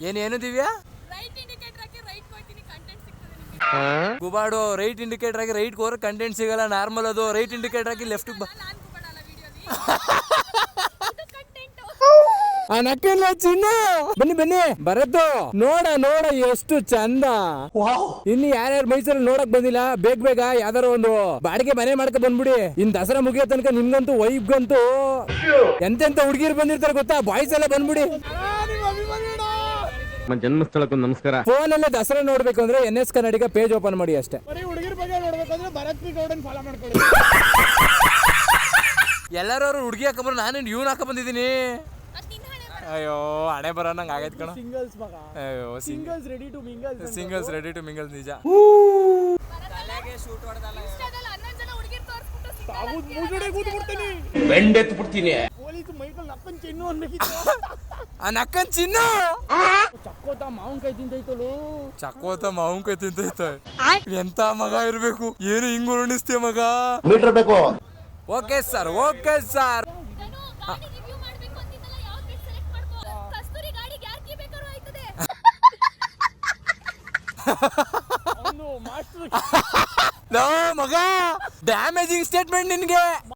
ಏನು Divya? ಗುಬಾಡು right indicator ಆಗಿ right ಹೋದ್ರೆ ಕಂಟೆಂಟ್ ಸಿಗಲ್ಲ. ನಾರ್ಮಲ್ ಅದು ರೈಟ್ ಇಂಡಿಕೇಟರ್ ಆಗಿ ಲೆಫ್ಟ್ ನಕ್ಕಿಲ್ಲ ಚಿನ್ನ. ಬನ್ನಿ ಬನ್ನಿ ಬರದ್ದು ನೋಡ ಎಷ್ಟು ಚಂದ. ಇನ್ನು ಯಾರ್ಯಾರು ಮೈಸೂರಲ್ಲಿ ನೋಡಕ್ ಬಂದಿಲ್ಲ ಬೇಗ ಯಾವ್ದಾರ ಒಂದು ಬಾಡಿಗೆ ಮನೆ ಮಾಡ್ಕೊ ಬಂದ್ಬಿಡಿ. ಇನ್ ದಸರಾ ಮುಗಿಯೋ ತನಕ ನಿಮ್ಗಂತೂ ವೈಬ್ಗಂತೂ ಎಂತೆಂತ ಹುಡುಗಿರು ಬಂದಿರ್ತಾರೆ ಗೊತ್ತಾ, ಬಾಯ್ಸ್ ಎಲ್ಲ ಬಂದ್ಬಿಡಿ. ಜನ್ಮಸ್ಥಳಕ್ಕೂ ನಮಸ್ಕಾರ. ಫೋನ್ ಅಲ್ಲೇ ದಸರಾ ನೋಡ್ಬೇಕು ಅಂದ್ರೆ NS ಕನ್ನಡಿಗ ಪೇಜ್ ಓಪನ್ ಮಾಡಿ ಅಷ್ಟೇ. ಎಲ್ಲರೂ ಹುಡುಗಿ ಹಾಕೊಂಡ್ರು ನಾನು ಇವ್ನು ಹಾಕ ಬಂದಿದ್ದೀನಿ. ಅಯ್ಯೋ ಹಣೆ ಬರ ನಂಗೆ ಆಗೈತ್ ಕಣ. ಅಯ್ಯೋ ಸಿಂಗಲ್ಸ್ ರೆಡಿ ಟು ಮಿಂಗಲ್ ನಿಜ. ನಕ್ಕನ್ ಚಿನ್ನು ಚಕ್ಕೋತ ಮಾವಿನಕಾಯಿ ತಿಂತೈತ. ಎಂತ ಮಗ ಇರ್ಬೇಕು, ಏನು ಹಿಂಗ್ ಉರುಣಿಸ್ತೀಯ ಮಗ. ಮೀಟರ್ ಬೇಕು. ಓಕೆ ಸರ್ ಮಗ ಡ್ಯಾಮೇಜಿಂಗ್ ಸ್ಟೇಟ್ಮೆಂಟ್ ನಿನ್ಗೆ.